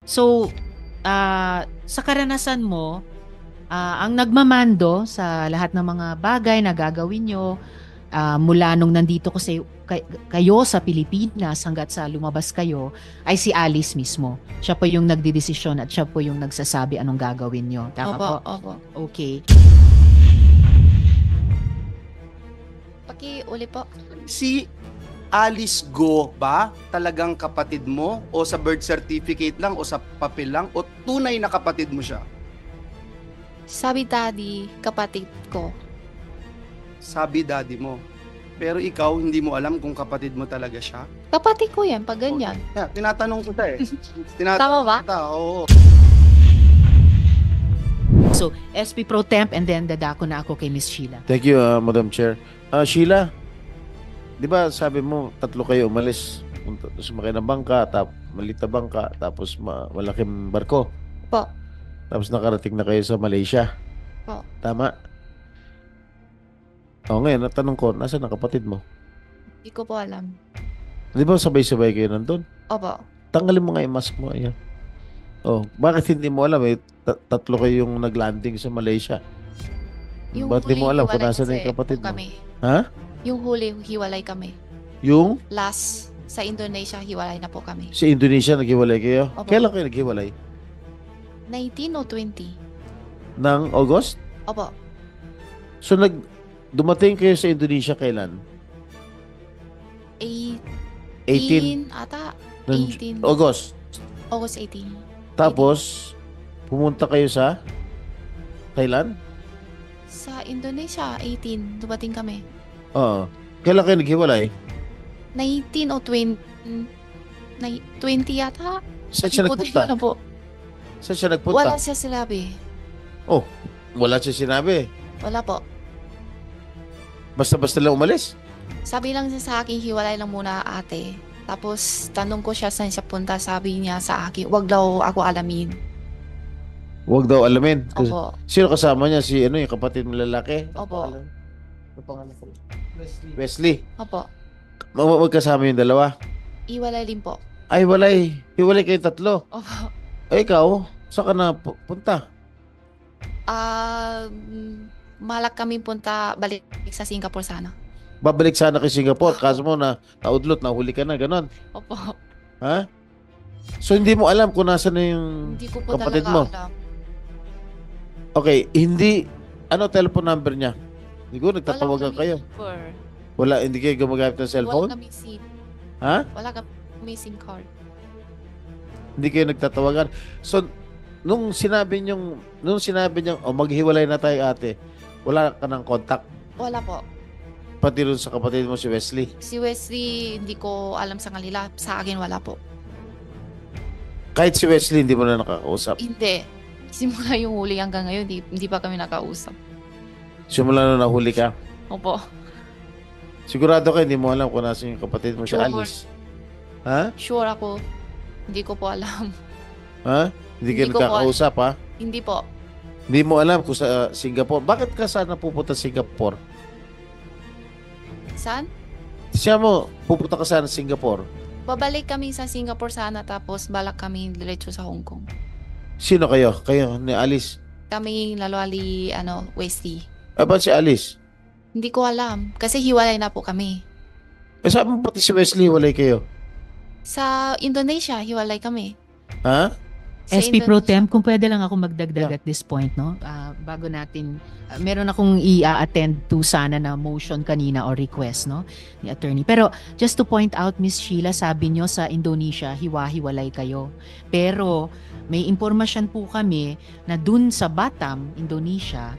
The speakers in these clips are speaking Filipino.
So, sa karanasan mo, ang nagmamando sa lahat ng mga bagay na gagawin nyo, mula nung nandito ko kayo sa Pilipinas hanggat sa lumabas kayo, ay si Alice mismo. Siya po yung nagdidesisyon at siya po yung nagsasabi anong gagawin nyo. Tama Opo, po? opo. Okay. Pakiuli po. Si Alice Go ba talagang kapatid mo o sa birth certificate lang o sa papel lang o tunay na kapatid mo siya? Sabi daddy, kapatid ko. Sabi daddy mo. Pero ikaw hindi mo alam kung kapatid mo talaga siya? Kapatid ko yan, pag ganyan. Yeah, tinatanong ko eh. Tama ba? Oo. So, SP Pro Temp and then dadako na ako kay Miss Sheila. Thank you, Madam Chair. Sheila, di ba sabi mo tatlo kayo umalis, sumakay ng bangka, maliit na bangka, tapos malaking barko. Po. Tapos nakarating na kayo sa Malaysia. Po. Tama? O ngayon, natanong ko, nasaan ang kapatid mo? Hindi ko po alam. Di ba sabay-sabay kayo nandun? Opo. Tanggalin mo nga yung mask mo. Ayan. Oh, bakit hindi mo alam? Tatlo kayong naglanding sa Malaysia. Bakit di mo alam kung nasaan yung kapatid mo? Kami. Ha? Yung huli, hiwalay kami. Yung Last, sa Indonesia, hiwalay na po kami. sa Indonesia naghiwalay kayo? Opo. Kailan kayo naghiwalay? 19 o 20? Ng August? Opo. So dumating kayo sa Indonesia kailan? 18 18 ata. ng 18. August. August 18. Tapos pumunta kayo sa Thailand? Sa Indonesia, 18. Dumating kami. Oo. Kailan kayo naghiwalay? 19 o 20. 20 yata. Saan siya Ikutin ko nagpunta? na po. Saan siya nagpunta? Wala siya sinabi. Oh, wala siya sinabi. Wala po. Basta-basta lang umalis. Sabi lang siya sa akin, hiwalay lang muna ate. Tapos tanong ko siya saan siya punta. Sabi niya sa akin, wag daw ako alamin. Huwag daw alamin. Opo. Sino kasama niya? Si yung kapatid mo lalaki? Opo. Ano pangalan ko? Wesley. Opo. Magkasama yung dalawa. Iwalay din po. Ay, walay. Hiwalay kayong tatlo. Opo. Ay, ikaw, saan ka na punta? Malak kami punta, balik sa Singapore sana. Babalik sana kay Singapore. Kaso mo na naudlot, nahuli ka na, ganon. Opo. Ha? So, hindi mo alam kung nasa na yung Hindi ko po kapatid talaga mo? alam. Okay, hindi. Ano telephone number niya? Siguro nagtatawagan Wala kayo. number. Wala, hindi kayo gumagamit ng cellphone? Wala kami SIM. Ha? Wala kami SIM card. Hindi kayo nagtatawagan. So, nung sinabi niyong, maghiwalay na tayo ate, wala ka ng contact. Wala po. Pati rin sa kapatid mo si Wesley. Si Wesley, hindi ko alam sa kanila. Sa akin, wala po. Kahit si Wesley, hindi mo na nakakausap. Hindi. Simula yung huli hanggang ngayon, hindi pa kami nakausap. Simula na nahuli ka. Opo. Sigurado ka, hindi mo alam kung nasa yung kapatid mo si Sure. Alice. Ha? Sure ako. Hindi ko po alam. Ha? Hindi kayo Hindi ko po nagkakausap, ha? Hindi po. Hindi mo alam kung sa Singapore. Bakit ka sana pupunta sa Singapore? Saan? Siya mo, pupunta ka sana sa Singapore. Babalik kami sa Singapore sana tapos balak kami diretso sa Hong Kong. Sino kayo? Kayo, ni Alice. Kami lalwali, Wesley. Ba't si Alice? Hindi ko alam. Kasi hiwalay na po kami. Sabi mo pati si Wesley, walay kayo. Sa Indonesia, hiwalay kami. Ha? Sa SP Pro Indonesia. Temp, kung pwede lang ako magdagdag at this point, no? Bago natin, meron akong i-attend to sana na motion kanina or request, no? Ni attorney. Pero just to point out, Miss Sheila, sabi nyo sa Indonesia, hiwa-hiwalay kayo. Pero may impormasyon po kami na dun sa Batam, Indonesia,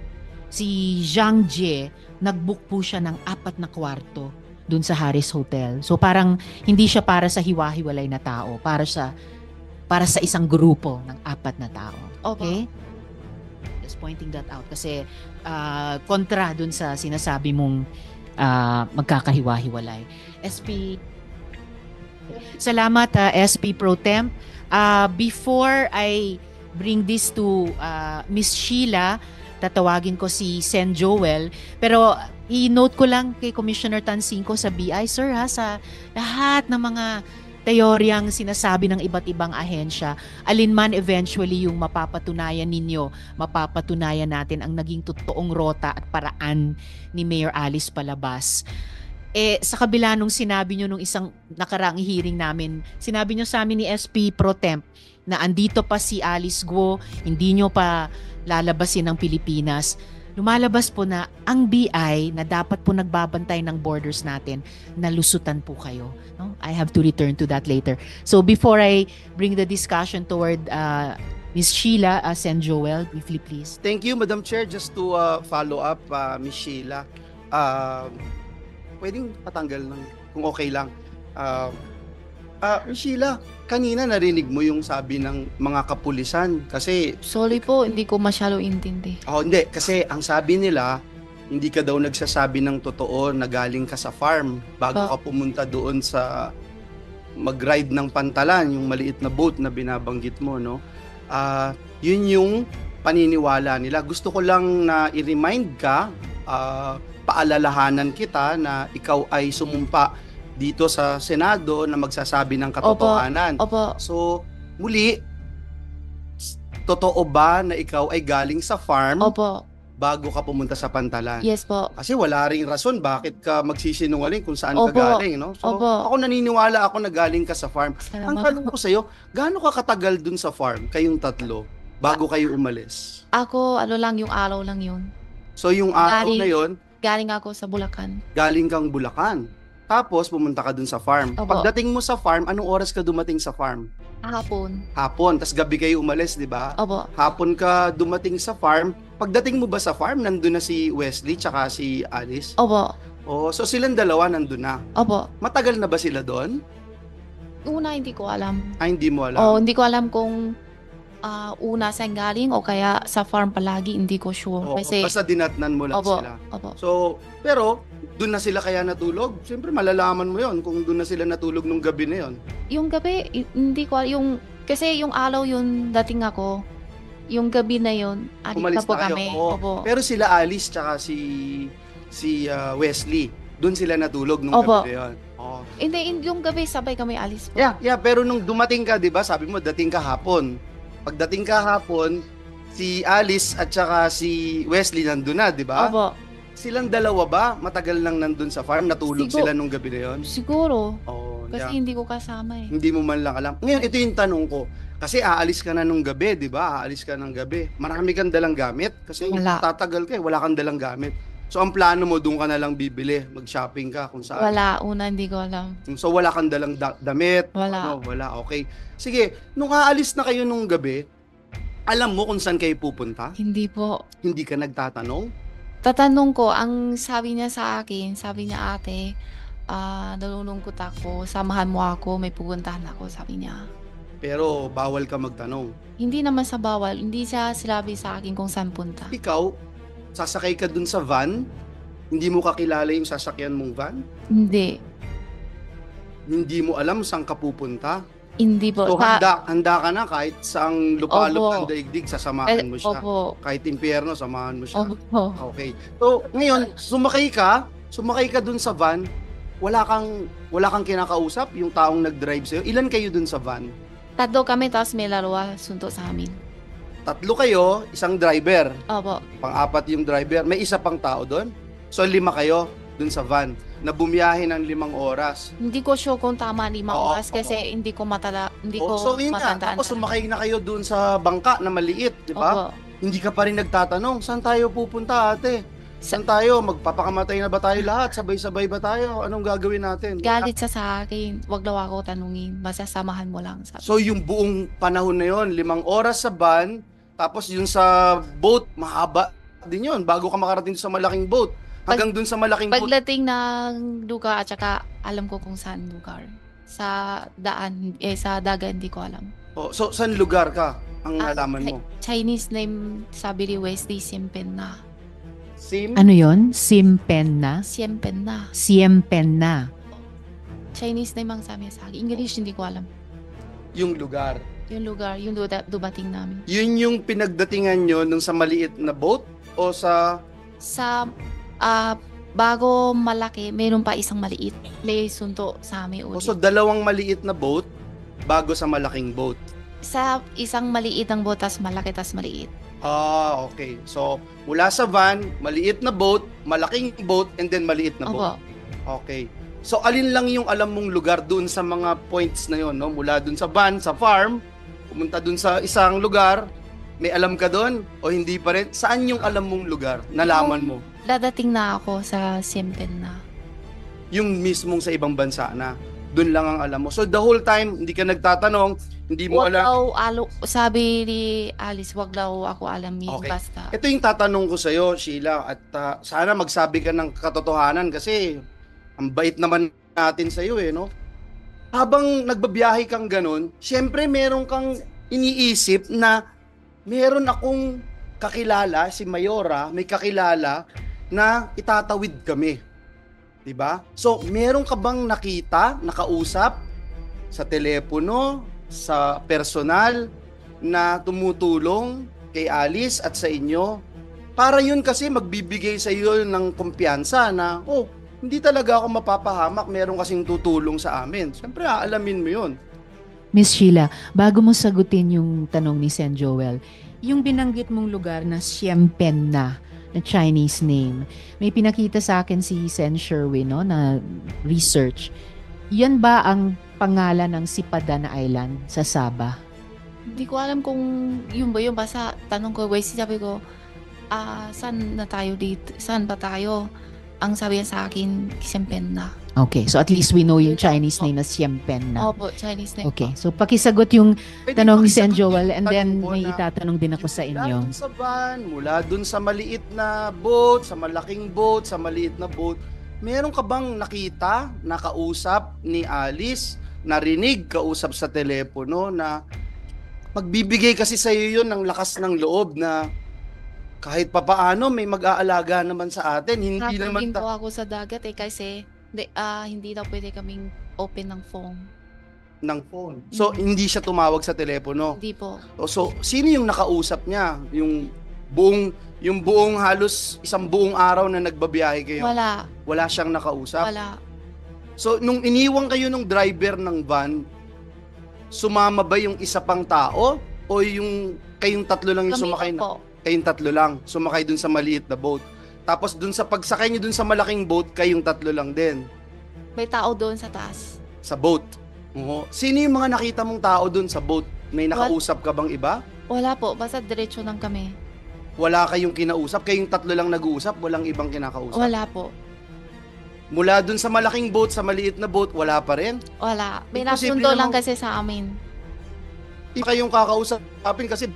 si Zhang Jie, nag-book po siya ng 4 na kwarto dun sa Harris Hotel. So parang hindi siya para sa hiwa-hiwalay na tao, para sa isang grupo ng 4 na tao. Okay? Just pointing that out kasi kontra dun sa sinasabi mong magkakahiwa-hiwalay. SP, salamat SP Pro Temp. Before I bring this to Miss Sheila, tatawagin ko si Sen Joel. Pero i-note ko lang kay Commissioner Tansinko sa BI, sir, sa lahat ng mga teoryang sinasabi ng iba't ibang ahensya, alinman eventually yung mapapatunayan ninyo, mapapatunayan natin ang naging totoong rota at paraan ni Mayor Alice Palabas. Sa kabila nung sinabi nyo nung isang nakaraang hearing namin, sinabi nyo sa amin ni SP Pro Temp na andito pa si Alice Guo, hindi nyo pa lalabasin ng Pilipinas. Lumalabas po na ang BI na dapat po nagbabantay ng borders natin, nalusutan po kayo. No? I have to return to that later. So before I bring the discussion toward Ms. Sheila, Sen. Joel, briefly please. Thank you, Madam Chair. Just to follow up, Ms. Sheila, pwedeng patanggal ng kung okay lang. Ms. Sheila, kanina narinig mo yung sabi ng mga kapulisan kasi Sorry po, hindi ko masyado intindi. hindi kasi ang sabi nila hindi ka daw nagsasabi ng totoo na galing ka sa farm bago ka pumunta doon sa mag-ride ng pantalan, yung maliit na boat na binabanggit mo, no? Yun yung paniniwala nila. Gusto ko lang na i-remind ka, paalalahanan kita na ikaw ay sumumpa dito sa Senado na magsasabi ng katotohanan. Opo. So, muli, totoo ba na ikaw ay galing sa farm Opo. bago ka pumunta sa pantalan? Yes po. Kasi wala ring rason bakit ka magsisinungaling kung saan Opo. ka galing, no? So, Opo. ako naniniwala ako na galing ka sa farm. Ang Salamat tanong po. ko sa'yo, gaano ka katagal dun sa farm, kayong tatlo, bago kayo umalis? Ako, lang yung araw lang yun. So, yung araw Galing- na yon, Galing ako sa Bulacan. galing kang Bulacan. Tapos, pumunta ka dun sa farm. Opo. Pagdating mo sa farm, anong oras ka dumating sa farm? Hapon. Hapon. Tapos gabi kayo umalis, di ba? Opo. Hapon ka dumating sa farm. Pagdating mo ba sa farm, nandun na si Wesley tsaka si Alice? Opo. Oh, so silang dalawa nandun na. Opo. Matagal na ba sila doon? Una, hindi ko alam. Hindi mo alam. Hindi ko alam kung una saan galing o kaya sa farm palagi, hindi ko sure. Oo, Kasi, basta dinatnan mo lang opo, sila. opo. So, pero, doon na sila kaya natulog? Siyempre, malalaman mo yon kung doon na sila natulog nung gabi na yon. Yung gabi, hindi ko kasi yung araw yun dating ako, yung gabi na yun, alis Umalis na po na kayo. kami. Oo. Opo. Pero sila Alice tsaka si Wesley, doon sila natulog nung Opo. gabi na yon. Oh. Hindi, yung gabi sabay kami alis po. Yeah, pero nung dumating ka, 'di ba? Sabi mo dating ka hapon. Pagdating ka hapon, si Alice at saka si Wesley nandun na, 'di ba? Opo. Silang dalawa ba matagal nang nandun sa farm? Natulog Siguro- sila nung gabi na 'yon? Siguro. Oh, Kasi yeah. hindi ko kasama eh. Hindi mo man lang alam. Ngayon, ito yung tanong ko. Kasi aalis ka na nung gabi, 'di ba? Aalis ka ng gabi. Marami kang dalang gamit kasi Wala. tatagal ka, wala kang dalang gamit. So ang plano mo doon ka na lang bibili, mag-shopping ka kung saan. Wala, una hindi ko alam. So wala kang dalang damit. Wala. Ano, wala. Okay. Sige, nung aalis na kayo nung gabi, alam mo kung saan kayo pupunta? Hindi po. Hindi ka nagtatanong? Tatanong ko, ang sabi niya sa akin, sabi niya ate, nalulungkot ako, samahan mo ako, may pupuntahan ako, sabi niya. Pero bawal ka magtanong. Hindi naman sa bawal, hindi siya sinabi sa akin kung saan punta. Ikaw, sasakay ka dun sa van, hindi mo kakilala yung sasakyan mong van, Hindi. hindi mo alam saan ka pupunta. Hindi po. So handa ka na kahit saang lupalop Opo. ng daigdig, sasamahan mo siya. Opo. Kahit impyerno, samahan mo siya. Opo. Okay. So, ngayon, sumakay ka dun sa van, wala kang kinakausap, yung taong nag-drive sa'yo. Ilan kayo dun sa van? Tatlo kami, tapos may larawa sunto sa amin. Tatlo kayo, isang driver. Opo. Pang-apat yung driver. May isa pang tao dun. So, 5 kayo dun sa van na bumiyahe ng 5 oras. Hindi ko sure kung tama 5 Oo, oras kasi hindi ko So, yun nga. matandaan. Tapos, sumakay na kayo dun sa bangka na maliit, di ba? Opo. Hindi ka pa rin nagtatanong, saan tayo pupunta, ate? Saan tayo? Magpapakamatay na ba tayo lahat? Sabay-sabay ba tayo? Anong gagawin natin? Galit siya sa akin. Wag daw ako tanungin. Basta samahan mo lang. Sabi. So, yung buong panahon na yon, 5 oras sa van, tapos yung sa boat, mahaba din yun, bago ka makarating sa malaking boat. Hanggang dun sa malaking boat. Pagdating ng lugar at saka alam ko kung saan lugar. Sa daan, sa dagat hindi ko alam. Oh, so, saan lugar ka? Ang nalaman mo? Chinese name sabi ni Wesley Siempenna. Ano yon? Simpenna? Siempenna. Siempenna. Chinese name ang sabi niya sa akin. English hindi ko alam. Yung lugar. Yung lugar, yung dumating namin. Yun yung pinagdatingan nyo nung sa maliit na boat? O sa... Sa bago malaki, meron pa isang maliit. May sunto sa amin ulit. So, dalawang maliit na boat bago sa malaking boat. Sa isang maliit ang boat, tas malaki, tas maliit. Okay. So, mula sa van, maliit na boat, malaking boat, and then maliit na boat. Opo. Okay. So, alin lang yung alam mong lugar dun sa mga points na yon, no? Mula dun sa van, sa farm, pumunta dun sa isang lugar, may alam ka dun? O hindi pa rin? Saan yung alam mong lugar? Nalaman mo? Dadating na ako sa Siempen na. Yung mismong sa ibang bansa na. Dun lang ang alam mo. So, the whole time, hindi ka nagtatanong, hindi mo Wag alam. daw, sabi ni Alice, wag daw ako alamin. Okay. Basta. Ito yung tatanong ko sa'yo, Sheila, at sana magsabi ka ng katotohanan kasi ang bait naman natin sa'yo no? Habang nagbabiyahe kang ganun, syempre meron kang iniisip na meron akong kakilala, si Mayora, may kakilala na itatawid kami. Diba? So, meron ka bang nakita, nakausap sa telepono, sa personal na tumutulong kay Alice at sa inyo? Para yun kasi magbibigay sa iyo ng kumpiyansa na, hindi talaga ako mapapahamak, meron kasing tutulong sa amin. Siyempre, aalamin mo yun. Miss Sheila, bago mo sagutin yung tanong ni Sen Joel, yung binanggit mong lugar na Siempen na Chinese name, may pinakita sa akin si Sen Sherwin na research. Yan ba ang pangalan ng Sipadan Island sa Sabah? Hindi ko alam kung yun ba yun. Basta tanong ko, sabi ko, saan na tayo dito? Saan ba tayo? Ang sabi niya sa akin, Siempen na. Okay, so at least we know yung Chinese name na Siempen na. Opo, Chinese name. Okay, so pakisagot yung tanong ni Sen pakisagot Joel yung and then tanong mo may na itatanong din ako sa mula inyo. dun sa van, mula dun sa maliit na boat, sa malaking boat, sa maliit na boat, meron ka bang nakita, nakausap ni Alice, narinig, kausap sa telepono na magbibigay kasi sa iyo yun ng lakas ng loob na kahit papaano may mag-aalaga naman sa atin. Hindi naman Napagin po ako sa dagat kasi hindi daw pwede kaming open ng phone. ng phone. So, hindi siya tumawag sa telepono. Hindi po. So, sino yung nakausap niya? Yung buong halos isang buong araw na nagbabiyahe kayo? Wala. Wala siyang nakausap? Wala. So, nung iniwan kayo ng driver ng van, sumama ba yung isa pang tao? O yung kayong tatlo lang yung Kami sumakay lang na? po. Kayong tatlo lang, sumakay dun sa maliit na boat. Tapos dun sa pagsakay niyo dun sa malaking boat, kayong tatlo lang din. May tao doon sa taas. Sa boat. Oo. Sino yung mga nakita mong tao dun sa boat? May nakausap ka bang iba? Wala po. Basta diretso lang kami. Wala kayong kinausap? Kayong tatlo lang nag-uusap? Walang ibang kinakausap? Wala po. Mula dun sa malaking boat, sa maliit na boat, wala pa rin? Wala. May Imposible nasundo lang namang- kasi sa amin. Hindi kayong kakausapin kasi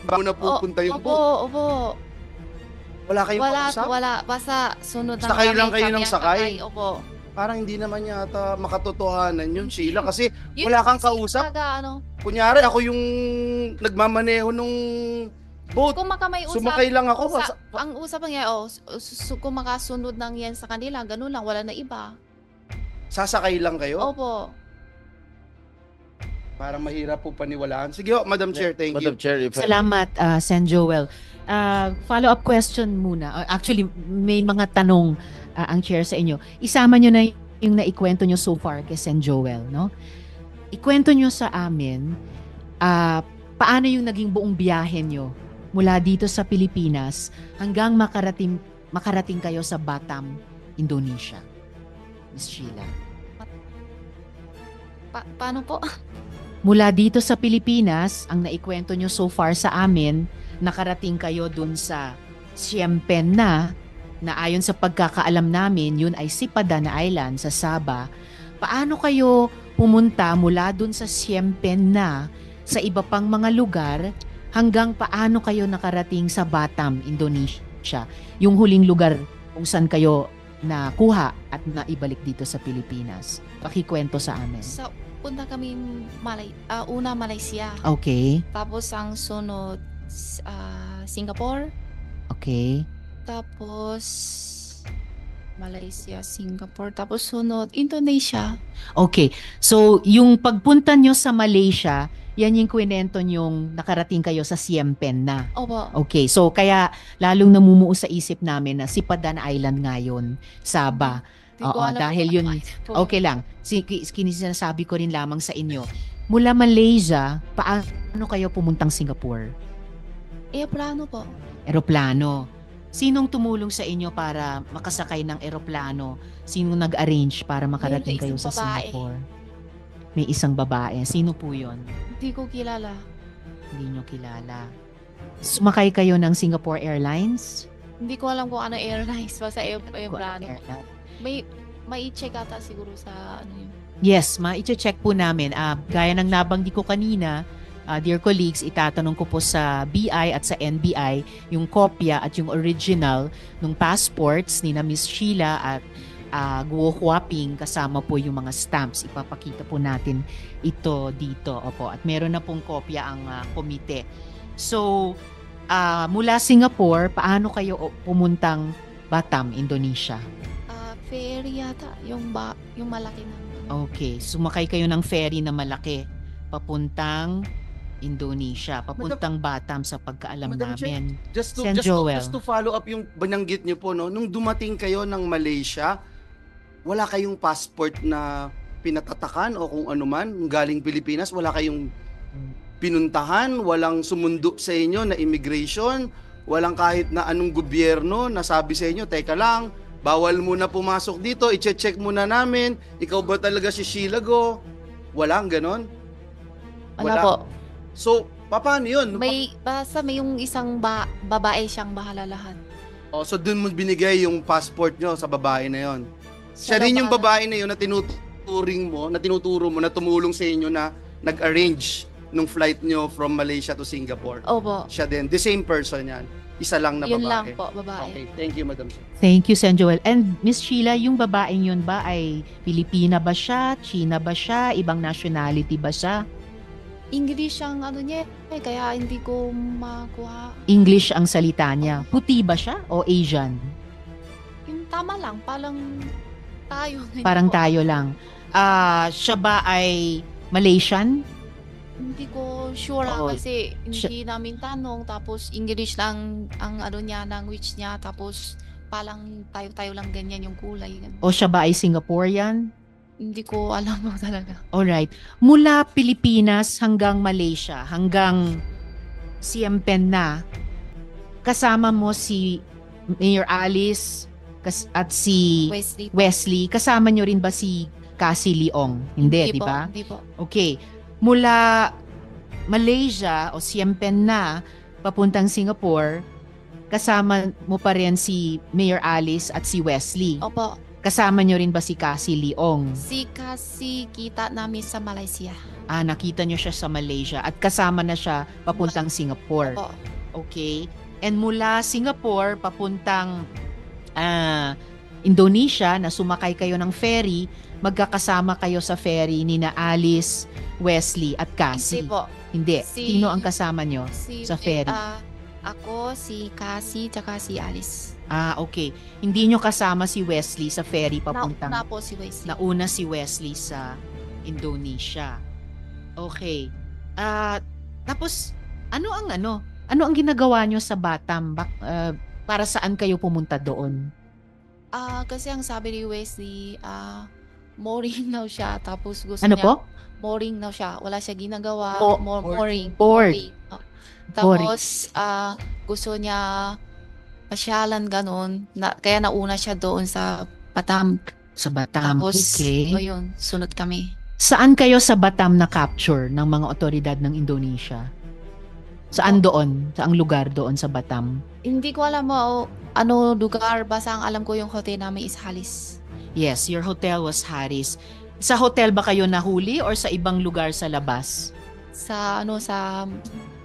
bago na pupunta yung boat. Opo. Wala kayong kausap? Wala. Basta sunod lang Sakay kami. lang kayo kami ng ang sakay? Opo. Parang hindi naman yata makatotohanan yun, Sheila. Kasi wala kang kausap. Talaga, Kunyari, ako yung nagmamaneho nung boat. kung makamay usap, Sumakay lang ako. ang usap niya, kung makasunod lang yan sa kanila, ganun lang, wala na iba. Sasakay lang kayo? Opo. Parang mahirap po paniwalaan. Sige, Madam Chair, thank Madam you. Chair, if I- Salamat, Sen Joel. Follow-up question muna. Actually, may mga tanong ang chair sa inyo. Isama nyo na yung naikwento nyo so far kay Sen Joel, no? Ikwento nyo sa amin, paano yung naging buong biyahe nyo mula dito sa Pilipinas hanggang makarating kayo sa Batam, Indonesia. Miss Sheila. Paano po? Mula dito sa Pilipinas, ang naikwento nyo so far sa amin, nakarating kayo dun sa Siempen na ayon sa pagkakaalam namin, yun ay Sipadan Island sa Sabah. Paano kayo pumunta mula dun sa Siempen na sa iba pang mga lugar hanggang paano kayo nakarating sa Batam, Indonesia? Yung huling lugar kung saan kayo nakuha at naibalik dito sa Pilipinas. Pakikwento sa amin. Punta kami una Malaysia. Okay. Tapos ang sunod Singapore. Okay. Tapos Malaysia, Singapore. Tapos sunod Indonesia. Okay. So, yung pagpunta nyo sa Malaysia, yan yung kwento yung nakarating kayo sa Siem Pen na. Opo. Okay, so kaya lalong namumuo sa isip namin na si Padan Island ngayon, Sabah. Di ko Oo, alam dahil kung yun, ano po. okay lang. Sinasabi ko rin lamang sa inyo. Mula Malaysia, paano kayo pumuntang Singapore? Plano po. Eroplano. Sinong tumulong sa inyo para makasakay ng eroplano? Sinong nag-arrange para makarating kayo isang sa babae. Singapore? May isang babae. Sino po yun? Hindi ko kilala. Hindi nyo kilala. Sumakay kayo ng Singapore Airlines? Hindi ko alam kung ano airlines. Basta plano. Airline. May i-check ata siguro sa ano yun. Yes, i-check po namin. Gaya ng nabanggit ko kanina, dear colleagues, itatanong ko po sa BI at sa NBI yung kopya at yung original ng passports ni na Miss Sheila at Guo Huaping, kasama po yung mga stamps. Ipapakita po natin ito dito. Opo. At meron na pong kopya ang komite. So, mula Singapore, paano kayo pumuntang Batam, Indonesia? Ferry yata. Yung malaki na. Okay, sumakay kayo ng ferry na malaki papuntang Indonesia, papuntang Batam sa pagkaalam Madam namin. Just Sen Joel. to follow up yung bananggit niyo po, no? Nung dumating kayo ng Malaysia, wala kayong passport na pinatatakan o kung ano man, galing Pilipinas, wala kayong pinuntahan, walang sumundo sa inyo na immigration, walang kahit na anong gobyerno na sabi sa inyo, teka lang, bawal muna pumasok dito, i-check muna namin, ikaw ba talaga si Sheila Go? Walang ganon? Wala po. So, paano yun? Basta may yung isang babae siyang bahala lahat. So dun mo binigay yung passport nyo sa babae na yon. Siya Siya rin daw yung babae na yun na tinuturo mo, na tumulong sa inyo na nag-arrange nung flight nyo from Malaysia to Singapore. Opo. Siya din. The same person yan. Isa lang na babae. Yun lang po, babae. Okay, thank you, Madam. Thank you, Sen Joel. And Miss Sheila, yung babaeng yun ba ay Pilipina ba siya? China ba siya? Ibang nationality ba siya? English ang ano niya kaya hindi ko makuha. English ang salita niya. Puti ba siya o Asian? Yung tama lang, parang tayo. Parang tayo lang. Siya ba ay Malaysian? Hindi ko sure Oo. kasi hindi namin tanong, tapos English lang ang ano niya, language niya, tapos palang tayo lang ganyan yung kulay. Ganun. O siya ba ay Singaporean? Hindi ko alam mo talaga. Alright. Mula Pilipinas hanggang Malaysia, hanggang Siem Pen na, kasama mo si Mayor Alice at si Wesley. Wesley. Kasama nyo rin ba si Cassie Leong? Hindi, di po, ba? Hindi po. Okay. Mula Malaysia o Siem Pen na papuntang Singapore, kasama mo pa rin si Mayor Alice at si Wesley. Opo. Kasama nyo rin ba si Cassie Leong? Si Cassie kita namin sa Malaysia. Nakita nyo siya sa Malaysia at kasama na siya papuntang Singapore. Opo. Okay. And mula Singapore papuntang Indonesia na sumakay kayo ng ferry, magkakasama kayo sa ferry ni na Alice, Wesley at Cassie. Hindi po. Hindi. Si- Sino ang kasama nyo sa ferry? Ako, si Cassie, tsaka si Alice. Okay. Hindi nyo kasama si Wesley sa ferry papuntang... Nauna po si Wesley. Nauna si Wesley sa Indonesia. Okay. Tapos, ano ang ginagawa nyo sa Batam? Para saan kayo pumunta doon? Kasi ang sabi ni Wesley, mooring daw siya, tapos gusto Ano niya... po? Mooring daw siya. Wala siya ginagawa. Mooring. Port. Tapos, gusto niya pasyalan ganun. Kaya nauna siya doon sa Batam. Sa Batam. Tapos, Okay. ayun, sunod kami. Saan kayo sa Batam na-capture ng mga otoridad ng Indonesia? Saan doon? Saang lugar doon sa Batam? Hindi ko alam mo ano lugar. Basta ang alam ko yung hotel namin is Halis. Yes, your hotel was Harris. Sa hotel ba kayo nahuli or sa ibang lugar sa labas? Sa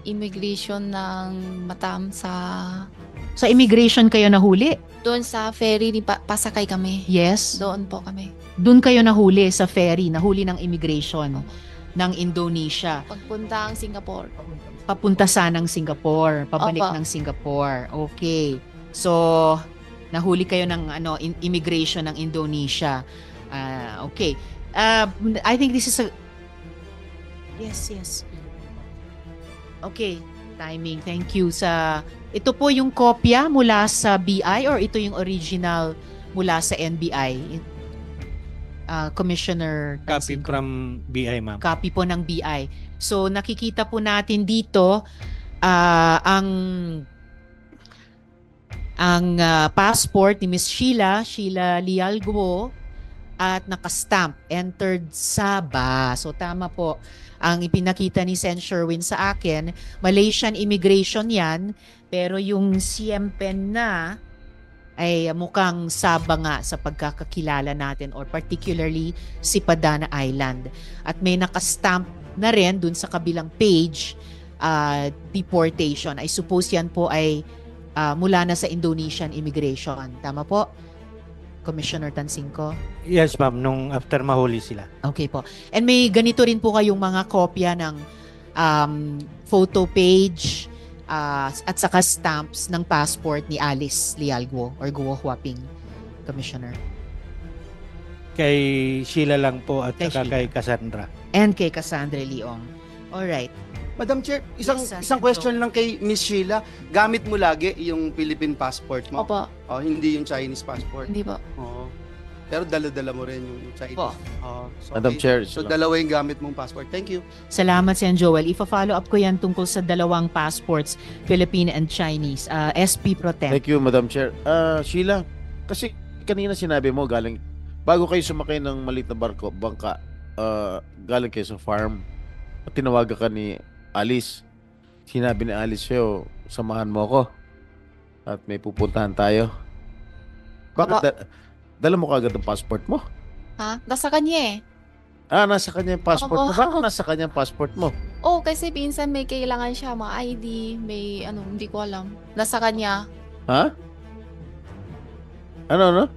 immigration ng Batam Sa immigration kayo nahuli? doon sa ferry ni pasakay kami. Yes. Doon po kami. Doon kayo nahuli sa ferry, nahuli ng immigration ng Indonesia. Pagpunta ang Singapore. Papunta sanang Singapore, pabalik Opo. ng Singapore. Okay. So, nahuli kayo ng immigration ng Indonesia. Okay. I think this is a... Yes. Okay, timing. Thank you sa... Ito po yung kopya mula sa BI or ito yung original mula sa NBI? Commissioner Copy Tansinko. from BI, ma'am. Copy po ng BI. So nakikita po natin dito ang passport ni Miss Sheila Lialguo at nakastamp, entered Sabah. So tama po ang ipinakita ni Sen Sherwin sa akin. Malaysian immigration yan, pero yung Siempen na ay mukhang Sabah nga sa pagkakakilala natin, or particularly si Padana Island. At may nakastamp na rin dun sa kabilang page, deportation. I suppose yan po ay mula na sa Indonesian immigration. Tama po, Commissioner Tansinko? Yes, ma'am. Nung after mahuli sila. Okay po. And may ganito rin po kayong mga kopya ng photo page at saka stamps ng passport ni Alice Lialguo or Guo Huaping, Commissioner. Kay Sheila lang po at Kay saka Sheila. kay Cassandra. And kay Cassandra Leong. Alright. Madam Chair, isang Yes, isang question lang kay Miss Sheila. Gamit mo lagi yung Philippine passport mo? Opo, Oh, hindi yung Chinese passport. hindi po. Oo. Pero dala-dala mo rin yung Chinese. Po. Oh, so Madam okay. Chair, So dalawa yung gamit mong passport. Thank you. Salamat, Sen Joel. Ifa-follow up ko yan tungkol sa dalawang passports, Philippine and Chinese. SP Pro Tem. Thank you, Madam Chair. Sheila, kasi kanina sinabi mo galing, bago kayo sumakay ng maliit na bangka, galing kayo sa farm, at tinawagan ka ni Alice. Sinabi ni Alice sa'yo, samahan mo ako at may pupuntahan tayo. Bakit dala mo kagad ang passport mo? Ha? Nasa kanya eh. Nasa kanya yung passport mo. Oo. Bakit nasa kanya yung passport mo? Oh, kasi minsan may kailangan siya, mga ID, may hindi ko alam. Nasa kanya. Ha? Ano?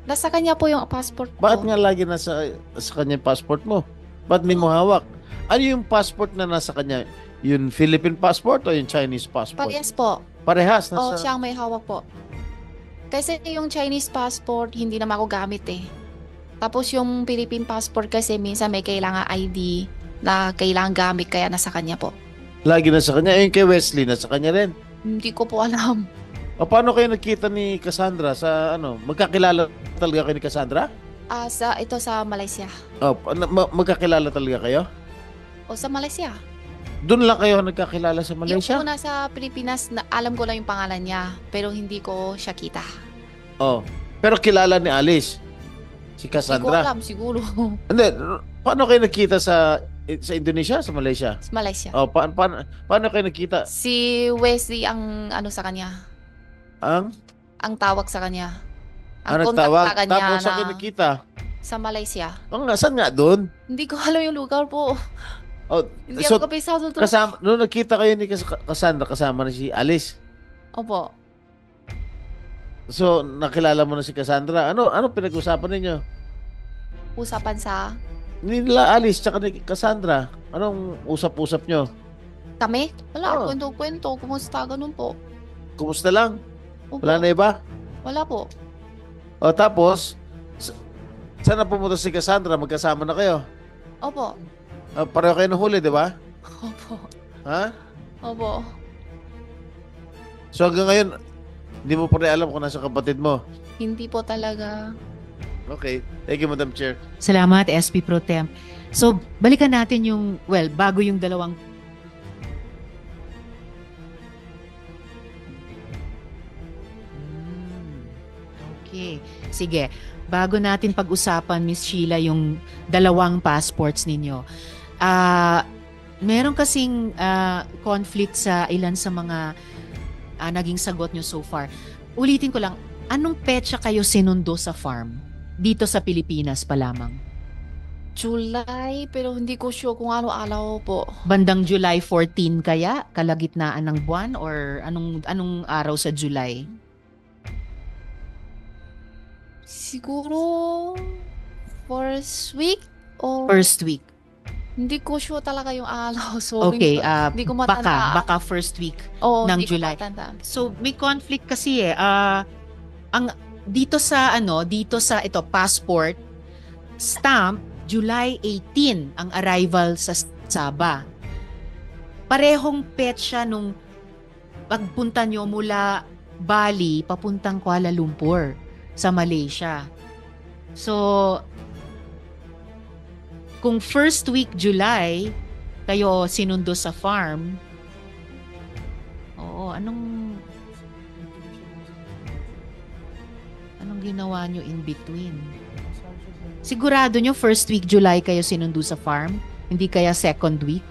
Nasa kanya po yung passport ko. Bakit nga lagi nasa kanya yung passport mo? Bakit may mo hawak? Ano yung passport na nasa kanya? Yung Philippine passport o yung Chinese passport? Parehas po. Parehas. Oh, Nasa... siya ang may hawak po. Kasi yung Chinese passport, hindi naman ako gamit eh. Tapos yung Philippine passport kasi minsan may kailangan ID na kailangan gamit, kaya nasa kanya po. Lagi nasa kanya. Yung kay Wesley, nasa kanya rin. Hindi ko po alam. O paano kayo nagkita ni Cassandra sa ano? Magkakilala talaga kayo ni Cassandra? Ito sa Malaysia. O, magkakilala talaga kayo? O sa Malaysia. Doon lang kayo nagkakilala sa Malaysia? Yung una sa Pilipinas, na alam ko lang yung pangalan niya, pero hindi ko siya kita. Oh. Pero kilala ni Alice. Si Hindi ko Cassandra. alam, siguro. Hindi, paano kayo nagkita sa Indonesia, sa Malaysia? Sa Malaysia. Oh, paano kayo nagkita? Si Wesley ang sa kanya. Ang tawag sa kanya. Ang contact tawag? sa kanya Tapos na saan kayo nagkita? sa Malaysia. Saan nga doon? Hindi ko alam yung lugar po. Oh, Hindi so, ako kapisado to. nung nagkita kayo ni Cassandra, kasama na si Alice. Opo. So, nakilala mo na si Cassandra. Ano pinag-usapan ninyo? Usapan sa Nila Alice tsaka ni Cassandra. Anong usap-usap nyo? kami. Wala, Oh. kwento-kwento. Kumusta? Ganun po. Kumusta lang? Opo. Wala na iba? Wala po. O tapos, saan na pumunta si Cassandra? Magkasama na kayo? Opo. Pareho kayo nahuli, di ba? Opo. Ha? Opo. So hanggang ngayon, hindi mo pa rin alam kung nasa kapatid mo. Hindi po talaga. Okay. Thank you, Madam Chair. Salamat, SP Pro Tem. So, balikan natin yung, bago yung dalawang Okay. Sige. Bago natin pag-usapan, Miss Sheila, yung dalawang passports ninyo. Meron kasing conflict sa ilan sa mga naging sagot nyo so far. Ulitin ko lang, anong petsa kayo sinundo sa farm? Dito sa Pilipinas pa lamang. July, pero hindi ko sure kung ano-alaw po. Bandang July 14 kaya? Kalagitnaan ng buwan? Or anong araw sa July? Siguro first week or First week. hindi ko sure talaga yung alaw. Sorry. Okay, Hindi ko matandaan. baka first week Oo, ng hindi ko July. matandaan. So may conflict kasi ang dito sa ito passport stamp July 18 ang arrival sa Sabah. parehong petsa nung pagpunta nyo mula Bali papuntang Kuala Lumpur sa Malaysia. So, kung first week July, kayo sinundo sa farm, anong ginawa nyo in between? Sigurado nyo first week July kayo sinundo sa farm? Hindi kaya second week?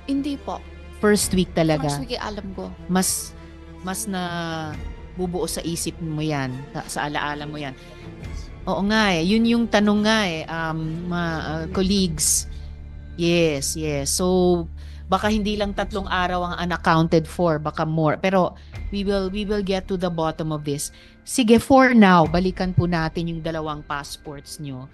Hindi po. First week talaga. First week alam ko. Mas na bubuo sa isip mo yan, sa alaala mo yan. Oo nga yun yung tanong nga colleagues. Yes. So, baka hindi lang 3 araw ang unaccounted for, baka more. Pero we will get to the bottom of this. Sige, for now, balikan po natin yung 2 passports nyo.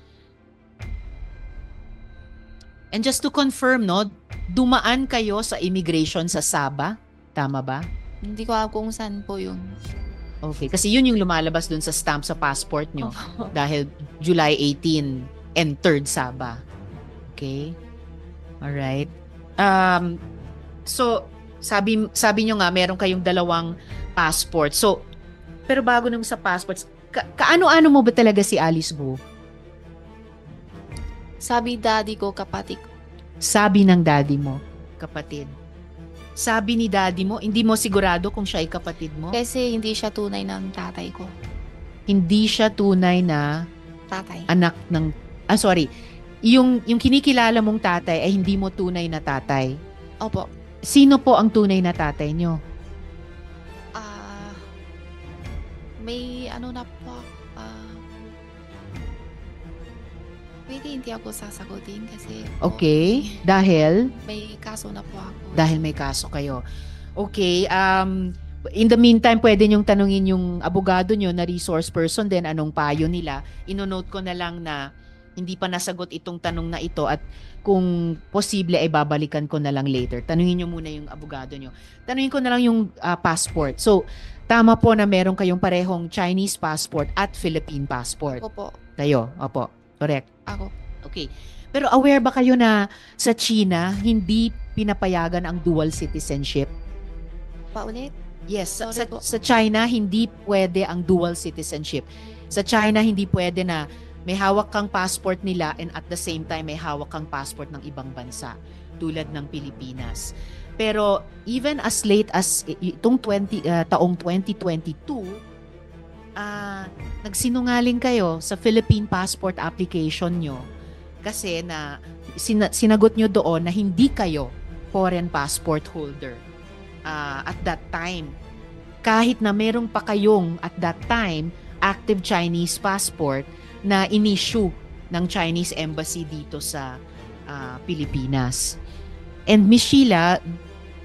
And just to confirm, no, dumaan kayo sa immigration sa Sabah, tama ba? Hindi ko alam kung saan po yun. Okay, kasi yun yung lumalabas dun sa stamp sa passport nyo. Dahil July 18, entered Sabah. Okay? Alright. So, sabi nyo nga, meron kayong 2 passport. So, pero bago nung sa passports, kaano-ano mo ba talaga si Alice Guo? Sabi daddy ko, kapatid. Sabi ng daddy mo, kapatid. Sabi ni daddy mo, hindi mo sigurado kung siya ay kapatid mo? Kasi hindi siya tunay ng tatay ko. Hindi siya tunay na Tatay. anak ng... sorry. Yung kinikilala mong tatay ay hindi mo tunay na tatay. Opo. Sino po ang tunay na tatay nyo? May ano na po. Pwede hindi ako sasagutin kasi Okay. Dahil? may kaso na po ako. Dahil may kaso kayo. Okay. In the meantime, pwede nyong tanungin yung abogado nyo na resource person din anong payo nila. Inonote ko na lang na hindi pa nasagot itong tanong na ito at kung posible ay babalikan ko na lang later. Tanungin nyo muna yung abogado nyo. Tanungin ko na lang yung passport. So, tama po na meron kayong parehong Chinese passport at Philippine passport. Opo. Kayo, opo. Correct. Ako. Okay. Pero aware ba kayo na sa China, hindi pinapayagan ang dual citizenship? Paulit? Yes, Sorry po. sa China, hindi pwede ang dual citizenship. Sa China, hindi pwede na may hawak kang passport nila and at the same time may hawak kang passport ng ibang bansa tulad ng Pilipinas. Pero even as late as itong taong 2022, nagsinungaling kayo sa Philippine passport application nyo kasi na sinagot nyo doon na hindi kayo foreign passport holder at that time. Kahit na meron pa kayong at that time active Chinese passport na in-issue ng Chinese Embassy dito sa Pilipinas. And Miss Sheila,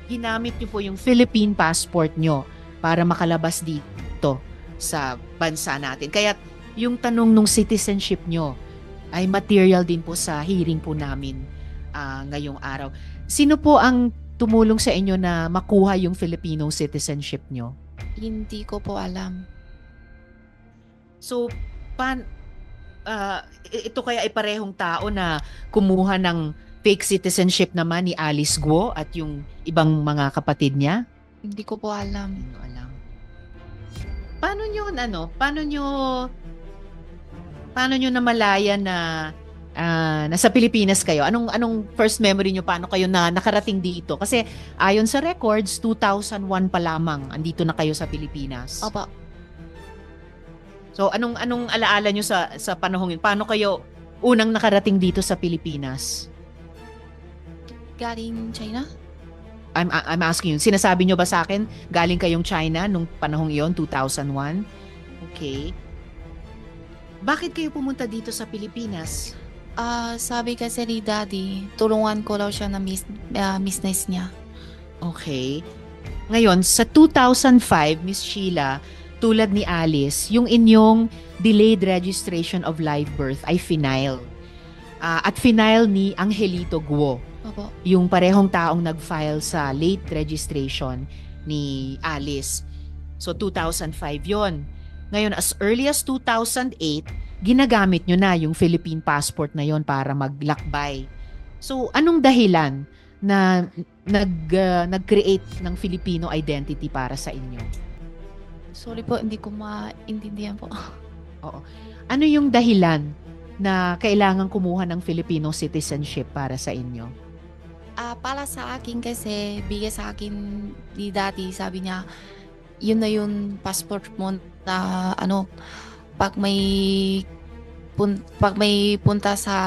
ginamit niyo po yung Philippine passport nyo para makalabas dito sa bansa natin. Kaya yung tanong nung citizenship nyo ay material din po sa hearing po namin ngayong araw. Sino po ang tumulong sa inyo na makuha yung Filipino citizenship nyo? Hindi ko po alam. So, ito kaya ay parehong tao na kumuha ng fake citizenship naman ni Alice Guo at yung ibang mga kapatid niya? Hindi ko po alam. Hindi ko alam. Paano nyo namalayan na nasa Pilipinas kayo? Anong first memory nyo? Paano kayo na nakarating dito? Kasi ayon sa records, 2001 pa lamang andito na kayo sa Pilipinas. Opo. So anong alaala nyo sa panahon yun? Paano kayo unang nakarating dito sa Pilipinas? Galing China? I'm asking you, sinasabi nyo ba sa akin galing kayong China nung panahong iyon, 2001? Okay. Bakit kayo pumunta dito sa Pilipinas? Sabi kasi ni Daddy, tulungan ko daw siya na business niya. Okay. Ngayon, sa 2005, Miss Sheila, tulad ni Alice, yung inyong delayed registration of live birth ay final. At final ni Angelito Guo. Opo. Yung parehong taong nag-file sa late registration ni Alice. So, 2005 yon. Ngayon, as early as 2008, ginagamit nyo na yung Philippine passport na yon para maglakbay. So, anong dahilan na nag-create ng Filipino identity para sa inyo? Sorry po, hindi ko maintindihan po. Oo. Ano yung dahilan na kailangan kumuha ng Filipino citizenship para sa inyo? Para sa akin kasi, bigay sa akin ni Daddy, sabi niya, yun na yung passport mo na ano, pag may punta sa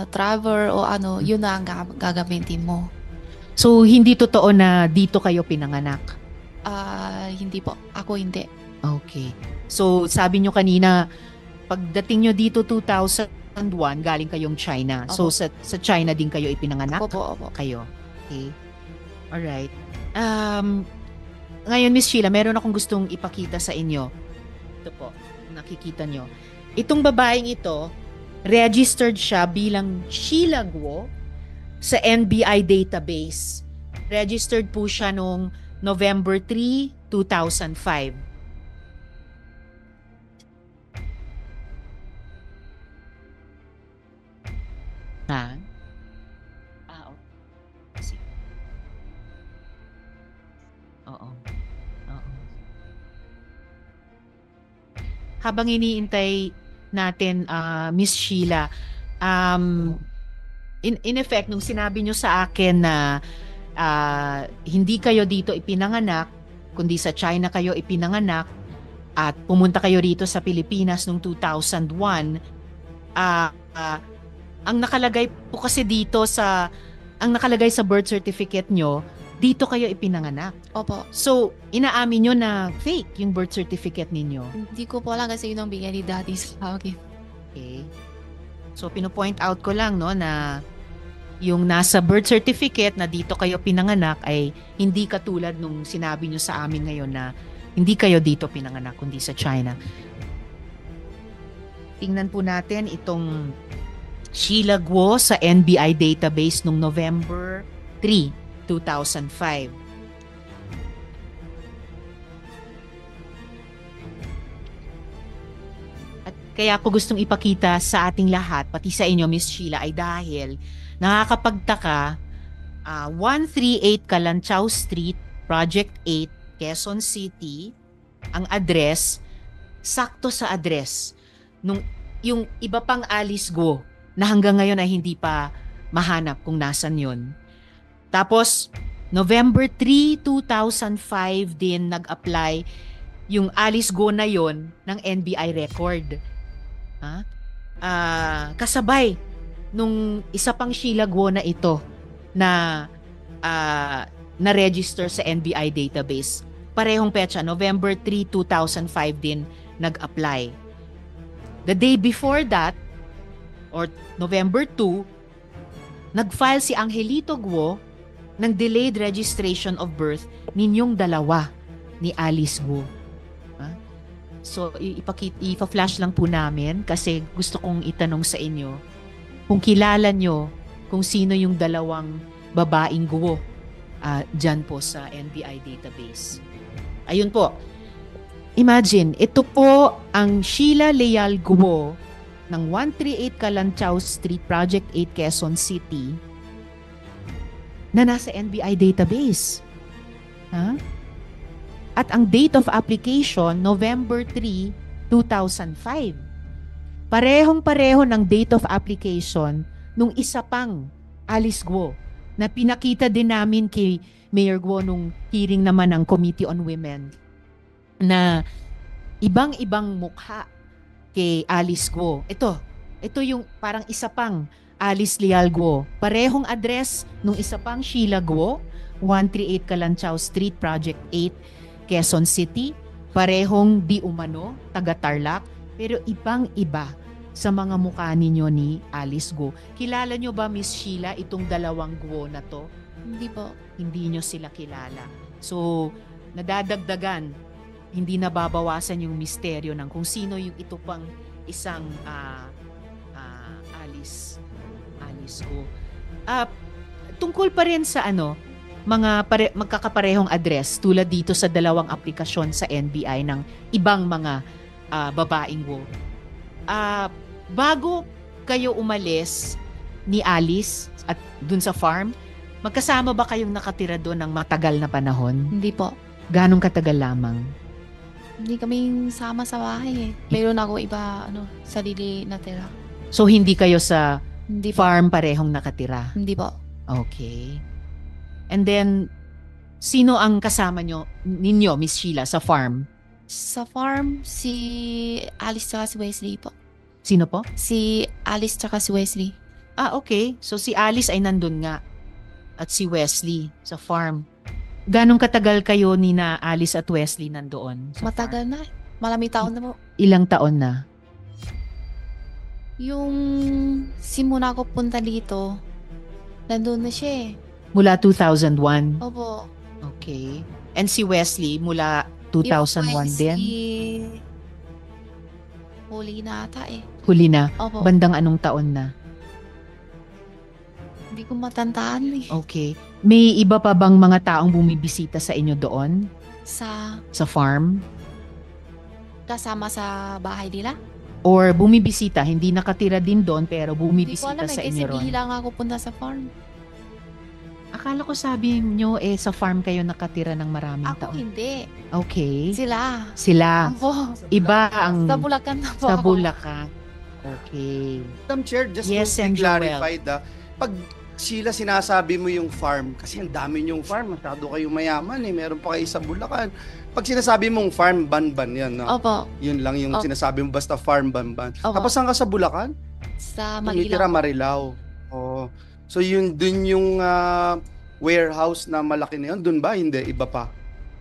travel o ano, yun na ang gagamitin mo. So, hindi totoo na dito kayo pinanganak? Hindi po. Ako hindi. Okay. So, sabi nyo kanina, pagdating nyo dito 2001, galing kayong China. So, Opo. sa China din kayo ipinanganak? Opo. Kayo. Okay. Alright. Ngayon, Miss Sheila, meron akong gustong ipakita sa inyo. Ito po, nakikita nyo. Itong babaeng ito, registered siya bilang Sheila Guo sa NBI database. Registered po siya noong November 3, 2005. Ha? Sige. Oo. Habang iniintay natin, Miss Sheila, in effect, nung sinabi nyo sa akin na hindi kayo dito ipinanganak, kundi sa China kayo ipinanganak, at pumunta kayo rito sa Pilipinas noong 2001, ang nakalagay po kasi dito ang nakalagay sa birth certificate nyo, dito kayo ipinanganak. Opo. So, inaamin nyo na fake yung birth certificate ninyo. Hindi ko po alam kasi yun ang bigay ni Daddy sa akin. Okay. So, pinopoint out ko lang, no, na yung nasa birth certificate na dito kayo pinanganak ay hindi katulad nung sinabi nyo sa amin ngayon na hindi kayo dito pinanganak, kundi sa China. Tingnan po natin itong Sheila Guo sa NBI database nung November 3, 2005. At kaya ko gustong ipakita sa ating lahat, pati sa inyo, Miss Sheila, ay dahil nakakapagtaka, 138 Kalanchaw Street, Project 8, Quezon City, ang address, sakto sa address nung yung iba pang Alice Guo na hanggang ngayon ay hindi pa mahanap kung nasan yun. Tapos, November 3, 2005 din nag-apply yung Alice Guo na yon ng NBI record. Kasabay nung isa pang Sheila Guo na ito na na-register sa NBI database. Parehong petsa, November 3, 2005 din nag-apply. The day before that, or November 2, nag-file si Angelito Guo ng delayed registration of birth ninyong dalawa ni Alice Guo. So, ipa-flash lang po namin kasi gusto kong itanong sa inyo kung kilala nyo kung sino yung dalawang babaeng Guo dyan po sa NBI database. Ayun po. Imagine, ito po ang Sheila Leal Guo ng 138 Kalanchaw Street, Project 8, Quezon City na nasa NBI database. At ang date of application, November 3, 2005. Parehong-pareho ng date of application nung isa pang Alice Guo na pinakita din namin kay Mayor Guo nung hearing naman ng Committee on Women na ibang-ibang mukha kay Alice Guo. Ito yung parang isa pang Alice Leal Guo. Parehong address nung isa pang Sheila Guo, 138 Kalanchaw Street, Project 8, Quezon City. Parehong di umano, taga Tarlac, pero ibang-iba sa mga mukha ninyo ni Alice Guo. Kilala nyo ba, Miss Sheila, itong dalawang Guo na to? Hindi po. Hindi nyo sila kilala. So, nadadagdagan, hindi nababawasan yung misteryo ng kung sino yung ito pang isang Alice Guo. Tungkol pa rin sa mga magkakaparehong address tulad dito sa dalawang aplikasyon sa NBI ng ibang mga babaeng Guo. Bago kayo umalis ni Alice at dun sa farm, Magkasama ba kayong nakatira doon ng matagal na panahon? Hindi po. Ganong katagal lamang? Hindi kami sama sa bahay eh. Meron ako iba, sarili na tira. So hindi kayo sa Hindi po. farm parehong nakatira? Hindi po. Okay. And then, sino ang kasama ninyo, Miss Sheila, sa farm? Sa farm, si Alice tsaka si Wesley po. Sino po? Si Alice tsaka si Wesley. Ah, okay. So si Alice ay nandun nga. At si Wesley sa farm. Ganong katagal kayo ni na Alice at Wesley nandoon? Sa Matagal na. Maraming taon na po. farm? Ilang taon na? Yung simula ko punta dito, nandun na siya eh. Mula 2001? Opo. Okay. And si Wesley mula Yung 2001 din? Wesley, huli na ata eh. Huli na? Opo. Bandang anong taon na? Hindi ko matandaan eh. Okay. May iba pa bang mga taong bumibisita sa inyo doon? Sa Sa farm? kasama sa bahay nila. Or bumibisita, hindi nakatira din doon pero Hindi ko bumibisita alam eh, sa kasi inyo ron? bihila nga ako punta sa farm. Akala ko sabi nyo sa farm kayo nakatira ng maraming Ako taon. hindi. Okay. Sila. Sila. Opo. Iba ang Sa Bulacan na po sa ako. Bulacan. Okay. Madam Chair, just Yes, to and be clarified, pag Sheila, sinasabi mo yung farm, kasi ang dami yung farm, masyado kayong mayaman eh, meron pa kayo sa Bulacan. Pag sinasabi mong farm, Banban yan, no? Opo. Yun lang yung Oh. sinasabi mo, basta farm, Banban. Opo. Tapos saan ka sa Bulacan? Sa Tumitira Marilao. Marilao. Oh. So yun, dun yung warehouse na malaki na yun, dun ba? Hindi, iba pa.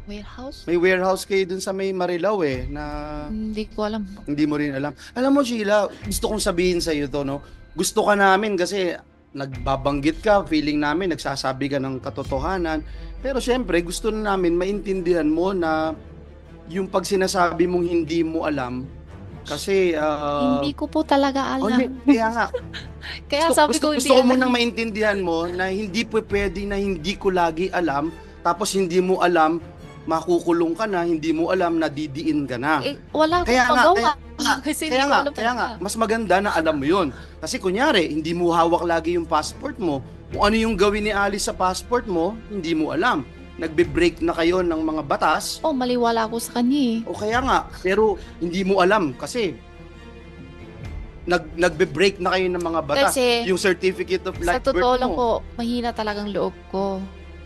Warehouse? May warehouse kayo dun sa may Marilao eh, na Hindi ko alam. hindi mo rin alam. Alam mo, Sheila, gusto kong sabihin sa iyo to, no? Gusto ka namin kasi nagbabanggit ka, feeling namin, nagsasabi ka ng katotohanan. Pero syempre, gusto na namin maintindihan mo na yung pag sinasabi mong hindi mo alam, kasi... Hindi ko po talaga oh, alam. kaya nga, Kaya sabi ko hindi gusto ko alam. munang maintindihan mo na hindi po pwede na hindi ko lagi alam, tapos hindi mo alam, makukulong ka na, hindi mo alam, nadidiin ka na. Eh, wala akong Kaya nga, magawa. Kasi hindi ko alam Kaya nga, talaga. mas maganda na alam mo yun. Kasi kunyari, hindi mo hawak lagi yung passport mo. Kung ano yung gawin ni Alice sa passport mo, hindi mo alam. Nagbe-break na kayo ng mga batas. Oh, maliwala ako sa kanya eh. O kaya nga, pero hindi mo alam kasi nagbe-break na kayo ng mga batas. Kasi Yung certificate of sa live totoo birth lang mo. po, mahina talagang loob ko.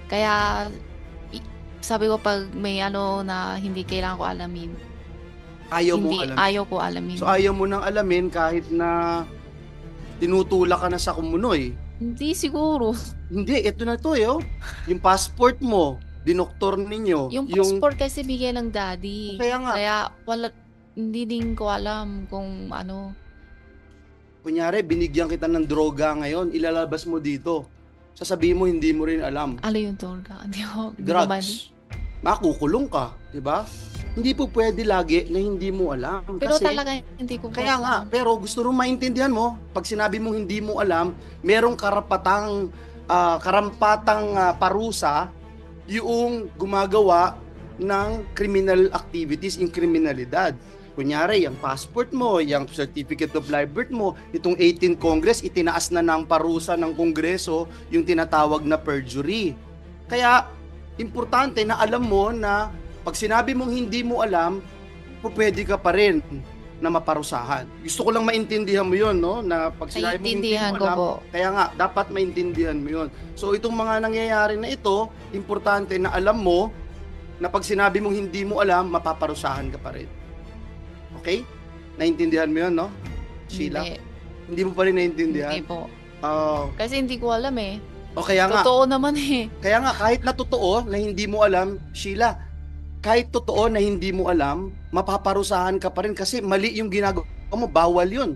Kaya sabi ko pag may na hindi kailangan ko alamin, Ayaw mo hindi, alam. ayaw ko alamin. So ayaw mo nang alamin kahit na tinutulak ka na sa kumunoy. Hindi siguro. Hindi, ito na to yo. Yung passport mo, dinoktor ninyo. Yung passport kasi bigay ng daddy. Kaya nga, Kaya wala, hindi din ko alam kung ano. kunyari, binigyan kita ng droga ngayon, ilalabas mo dito. Sasabihin mo, hindi mo rin alam. Ano yung torga? Hindi ko man- Drugs. Makukulong ka, di ba? Hindi po pwede lagi na hindi mo alam. Pero Kasi, talaga hindi ko kaya nga, alam. pero gusto rin maintindihan mo, pag sinabi mong hindi mo alam, merong karampatang parusa yung gumagawa ng criminal activities, yung kriminalidad. Kunyari, yung passport mo, yung certificate of live birth mo, itong 18th Congress, itinaas na ng parusa ng Kongreso yung tinatawag na perjury. Kaya, importante na alam mo na pag sinabi mong hindi mo alam, pwede ka pa rin na maparusahan. Gusto ko lang maintindihan mo yun, no? Na pag sinabi mong hindi Naiintindihan mo ko alam, po. kaya nga, dapat maintindihan mo yun. So, itong mga nangyayari na ito, importante na alam mo na pag sinabi mong hindi mo alam, mapaparusahan ka pa rin. Okay? Naintindihan mo yun, no? Sheila? Hindi. Hindi mo pa rin naintindihan? Hindi po. Oo. Kasi hindi ko alam eh. O kaya nga, Totoo naman eh. kaya nga, kahit na totoo na hindi mo alam, Sheila, kahit totoo na hindi mo alam, mapaparusahan ka pa rin kasi mali yung ginagawa mo, bawal yun.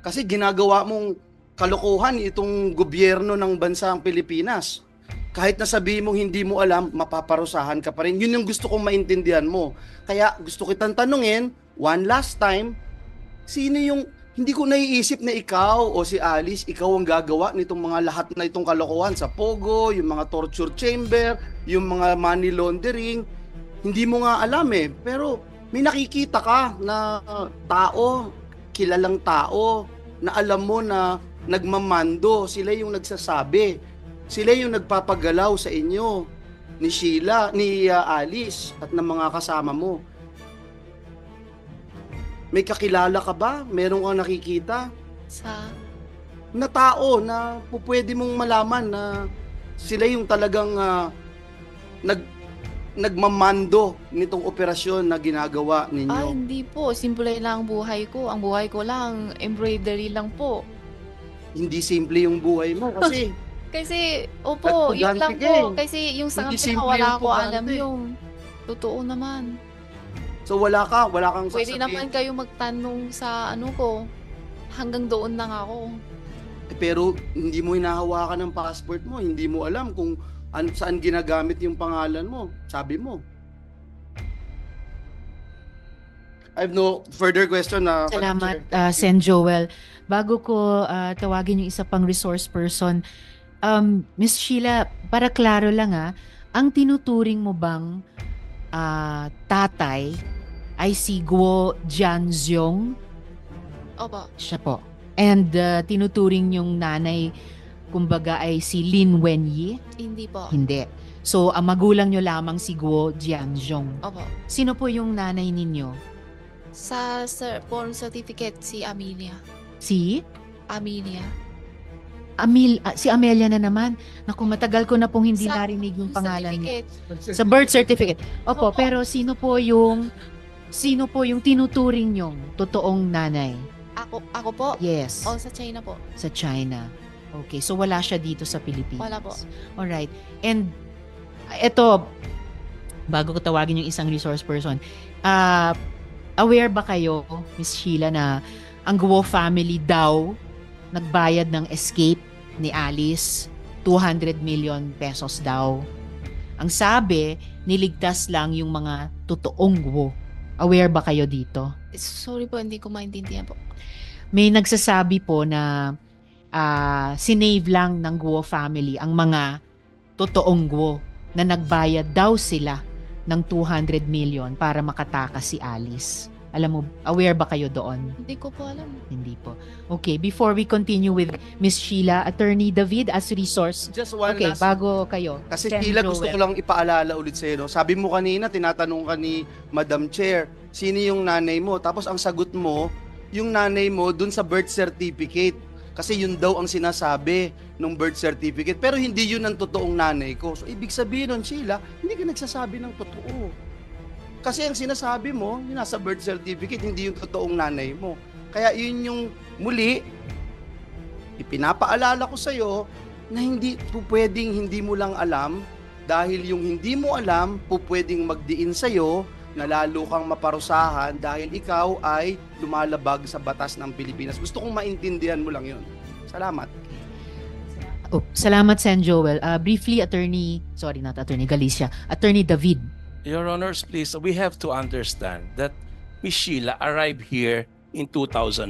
Kasi ginagawa mong kalokohan itong gobyerno ng bansang Pilipinas. Kahit na sabihin mong hindi mo alam, mapaparusahan ka pa rin. Yun yung gusto kong maintindihan mo. Kaya gusto kitang tanungin, one last time, sino yung, hindi ko naiisip na ikaw o si Alice, ikaw ang gagawa nitong mga lahat na itong kalokohan sa Pogo, yung mga torture chamber, yung mga money laundering. Hindi mo nga alam eh. Pero may nakikita ka na tao, kilalang tao, na alam mo na nagmamando, sila yung nagsasabi Sila yung nagpapagalaw sa inyo ni Sheila, ni Alice at ng mga kasama mo. May kakilala ka ba? Meron kang nakikita Sa na tao na pwede mong malaman na sila yung talagang nagmamando nitong operasyon na ginagawa ninyo? hindi po. Simple lang ang buhay ko. Ang buhay ko lang, embroidery lang po. Hindi simple yung buhay mo kasi Kasi, opo, yun lang Nagpugante ka po. Kasi yung sa Hindi kanila, simple wala yung ko alam pugante. yung totoo naman. so wala kang Pwede sasabihin. naman kayo magtanong sa ano ko. Hanggang doon lang ako. Pero hindi mo hinahawakan ng passport mo, hindi mo alam kung saan ginagamit yung pangalan mo. Sabi mo. I have no further question na. Salamat, Sen Joel. Bago ko tawagin yung isa pang resource person, Miss Sheila, para klaro lang ang tinuturing mo bang tatay ay si Guo Jianzhong? Opo. Siya po. And tinuturing yung nanay, kumbaga, ay si Lin Wenyi? Hindi po. Hindi. So, ang magulang nyo lamang si Guo Jianzhong. Opo. Sino po yung nanay ninyo? Sa born certificate, si Amelia. Si? Amelia. Si Amelia na naman. Naku, matagal ko na pong hindi Sa narinig yung pangalan niya. certificate. Sa birth certificate. Opo, Opo. pero sino po yung tinuturing nyong totoong nanay? Ako po? Yes, O sa China po? sa China. Okay, so wala siya dito sa Pilipinas. Wala po. Alright. And eto, bago ko tawagin yung isang resource person, aware ba kayo, Miss Sheila, na ang Guo family daw nagbayad ng escape ni Alice, 200 million pesos daw. Ang sabi, niligtas lang yung mga totoong Guo. Aware ba kayo dito? Sorry po, hindi ko maintindihan po. May nagsasabi po na sinave lang ng Guo family ang mga totoong Guo na nagbayad daw sila ng 200 million para makatakas si Alice. Alam mo, aware ba kayo doon? Hindi ko po alam. Hindi po. Okay, before we continue with Miss Sheila, Attorney David as resource. Just one Okay, last. bago kayo. Kasi Sen Sheila, gusto Joel. ko lang ipaalala ulit sa'yo. No? Sabi mo kanina, tinatanong ka ni Madam Chair, sino yung nanay mo? Tapos ang sagot mo, yung nanay mo dun sa birth certificate. Kasi yun daw ang sinasabi ng birth certificate. Pero hindi yun ang totoong nanay ko. So, ibig sabihin nun, Sheila, hindi ka nagsasabi ng totoo. Kasi ang sinasabi mo, yung nasa birth certificate, hindi yung totoong nanay mo. Kaya yun yung muli, ipinapaalala ko sa'yo na hindi po pwedeng hindi mo lang alam dahil yung hindi mo alam po pwedeng magdiin sa'yo na lalo kang maparusahan dahil ikaw ay lumalabag sa batas ng Pilipinas. Gusto kong maintindihan mo lang yun. Salamat. Salamat, Sen Joel. Briefly, Attorney Galicia, Attorney David. Your Honors, please, we have to understand that Miss Sheila arrived here in 2001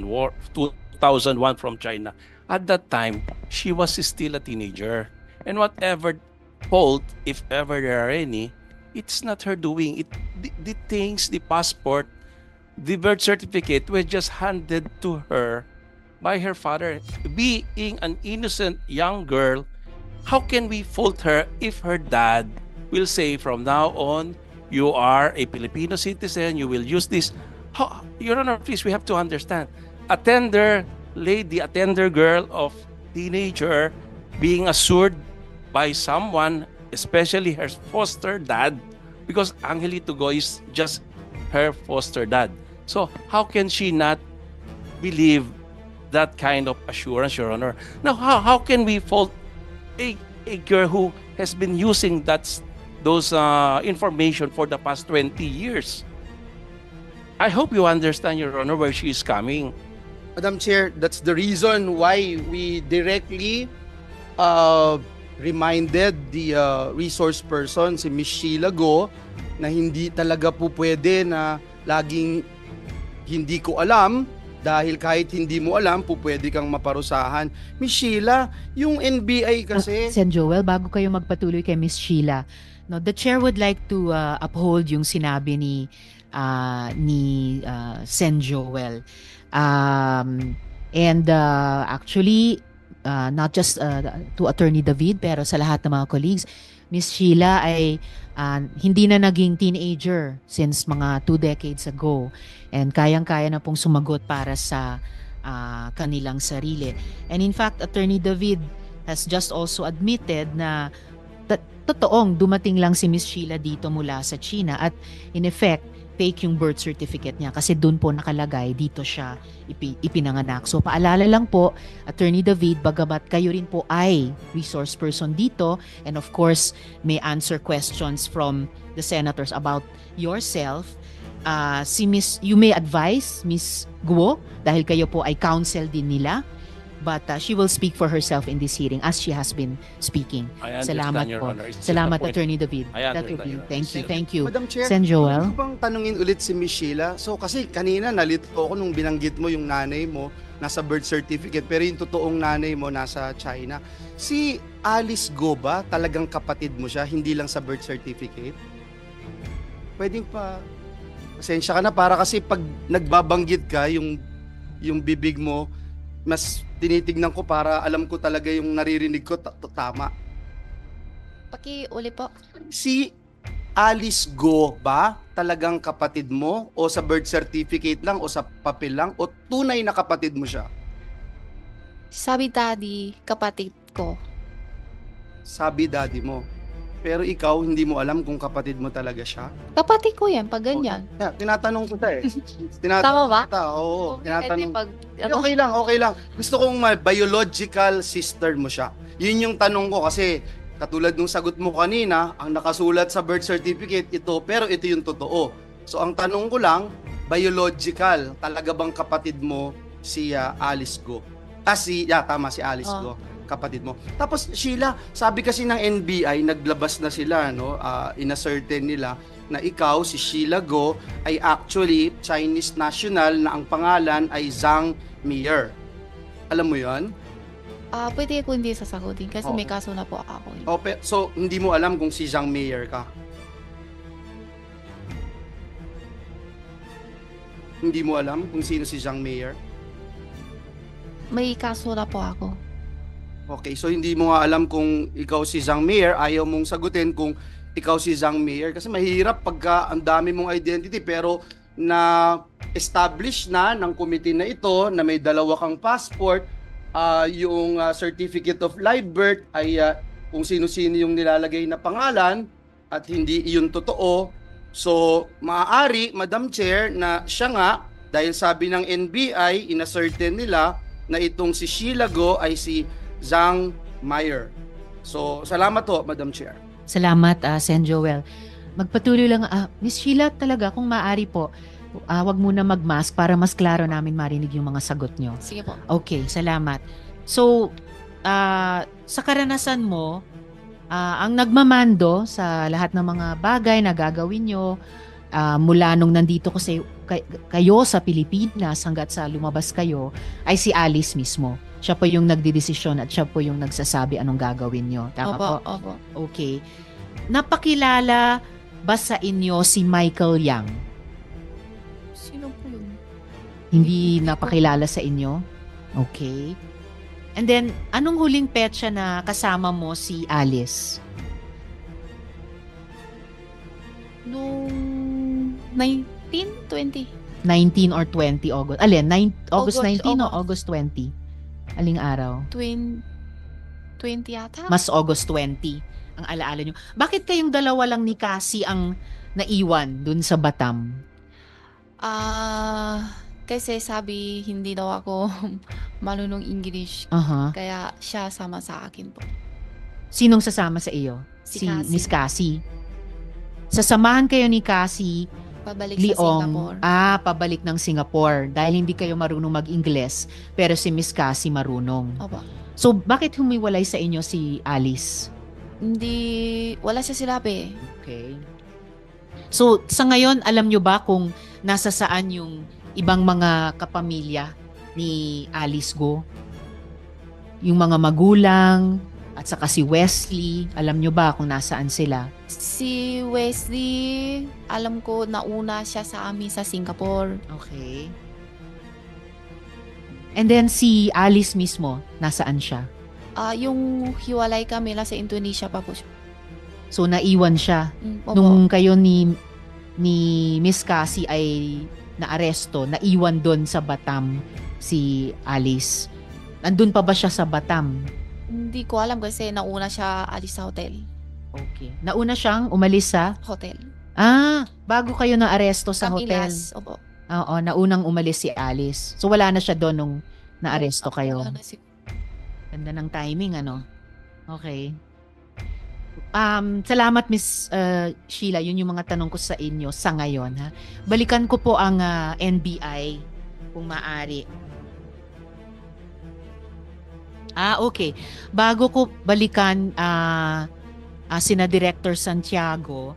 from China. At that time, she was still a teenager. And whatever fault, if ever there are any, it's not her doing. The things, the passport, the birth certificate were just handed to her by her father. Being an innocent young girl, how can we fault her if her dad will say from now on, you are a Filipino citizen, you will use this. Your Honor, please, we have to understand. A tender lady, a tender girl of teenager being assured by someone, especially her foster dad, because Angelito Go is just her foster dad. So how can she not believe that kind of assurance, Your Honor? Now, how can we fault a girl who has been using those information for the past 20 years? I hope you understand, Your Honor, where she is coming. Madam Chair, that's the reason why we directly reminded the resource person, si Miss Sheila Go, na hindi talaga po pwede na laging hindi ko alam dahil kahit hindi mo alam, po pwede kang maparusahan. Miss Sheila, yung NBI kasi... Sen Joel, bago kayo magpatuloy kay Miss Sheila, no, the chair would like to uphold yung sinabi ni Sen Joel. And actually, not just to Attorney David, pero sa lahat ng mga colleagues, Miss Sheila ay hindi na naging teenager since mga 2 decades ago. And kayang-kaya na pong sumagot para sa kanilang sarili. And in fact, Attorney David has just also admitted na totoong dumating lang si Miss Sheila dito mula sa China at in effect, fake yung birth certificate niya kasi doon po nakalagay dito siya ipinanganak. So paalala lang po, Attorney David, bagamat kayo rin po ay resource person dito and of course may answer questions from the senators about yourself, you may advise Miss Guo dahil kayo po ay counsel din nila. But she will speak for herself in this hearing as she has been speaking. I understand, Salamat Your po. Honor. It's just Salamat, a point. Attorney David. I That will understand, be. Your Honor. Thank you. Madam Chair, Sen Joel. pwede ko bang tanungin ulit si Miss Sheila? So kasi kanina nalito ako nung binanggit mo yung nanay mo nasa birth certificate pero yung totoong nanay mo nasa China. Si Alice Go ba talagang kapatid mo siya, hindi lang sa birth certificate? Pwedeng pa, pasensya ka na para kasi pag nagbabanggit ka, yung bibig mo, mas tinitignan ko para alam ko talaga yung naririnig ko tama. Pakiuli po. Si Alice Go ba talagang kapatid mo o sa birth certificate lang o sa papel lang o tunay na kapatid mo siya? Sabi daddy, kapatid ko. Sabi daddy mo. Pero ikaw hindi mo alam kung kapatid mo talaga siya? Kapatid ko yan, pag ganyan. Yeah, tinatanong ko ta eh. Tama ba? Oo, tinatanong. Pag, Okay lang. Gusto kong biological sister mo siya. Yun yung tanong ko kasi katulad nung sagot mo kanina, ang nakasulat sa birth certificate ito, pero ito yung totoo. So ang tanong ko lang, biological, talaga bang kapatid mo si Alice Go? Si Alice Go, kapatid mo. Tapos Sheila, sabi kasi ng NBI, naglabas na sila, no? Inascertain nila na ikaw, si Sheila Go, ay actually Chinese national na ang pangalan ay Zhang Meir. Alam mo yon? pwede ko hindi sasagutin kasi Oo. may kaso na po ako. So, hindi mo alam kung si Zhang Meir ka? Hindi mo alam kung sino si Zhang Meir? May kaso na po ako. Okay, so hindi mo nga alam kung ikaw si Zhang Meir, ayaw mong sagutin kung ikaw si Zhang Meir kasi mahirap pagka ang dami mong identity pero na establish na ng committee na ito na may dalawa kang passport, yung certificate of live birth ay kung sino-sino yung nilalagay na pangalan at hindi iyon totoo. So, maaari, Madam Chair, na siya nga, dahil sabi ng NBI, inascertain nila na itong si Sheila Go ay si Zhang Meir. So, salamat ho, Madam Chair. Salamat, Sen Joel. Magpatuloy lang, Miss Sheila talaga, kung maaari po, wag muna mag-mask para mas klaro namin marinig yung mga sagot nyo. Sige po. Okay, salamat. So, sa karanasan mo, ang nagmamando sa lahat ng mga bagay na gagawin nyo, mula nung nandito kayo sa Pilipinas hanggat sa lumabas kayo, ay si Alice mismo. Siya po yung nagdidesisyon at siya po yung nagsasabi anong gagawin nyo. Tama po? Opo. Okay. Napakilala ba sa inyo si Michael Yang? Sino po yun? Hindi napakilala sa inyo? Okay. And then, anong huling petsa na kasama mo si Alice? Noong 19, 20. 19 or 20 August? Alin? August 19 o August. August 20? Aling araw? 20 yata? Mas August 20 ang alaala nyo. Bakit kayong dalawa lang ni Cassie ang naiwan dun sa Batam? Kasi sabi hindi daw ako marunong English. Aha. Kaya siya sama sa akin po. Sinong sasama sa iyo? Si Cassie. Miss Cassie. Sasamahan kayo ni Cassie Pabalik Leong. sa Singapore. Pabalik ng Singapore dahil hindi kayo marunong mag-Ingles pero si Miss Cassie marunong. Opo. So bakit humiwalay sa inyo si Alice? Wala siya sinabi. Okay. So sa ngayon alam nyo ba kung nasa saan yung ibang mga kapamilya ni Alice Go? Yung mga magulang at saka si Wesley, alam nyo ba kung nasaan sila? Si Wesley, alam ko nauna siya sa amin sa Singapore. Okay. And then si Alice mismo, nasaan siya? Yung hiwalay kami na sa Indonesia pa po siya. So naiwan siya. Opo. Nung kayo ni Miss Cassie ay naaresto, naiwan doon sa Batam si Alice. Nandun pa ba siya sa Batam? Hindi ko alam kasi nauna siya alis sa hotel. Okay. Nauna siyang umalis sa Hotel. bago kayo naaresto sa Kami hotel. last. Opo. Oo, naunang umalis si Alice. So wala na siya doon nung naaresto kayo. Wala na si- Ganda ng timing, ano? Okay. Salamat Miss Sheila, yun yung mga tanong ko sa inyo sa ngayon, ha. Balikan ko po ang NBI kung maaari. Okay. Bago ko balikan sina Director Santiago,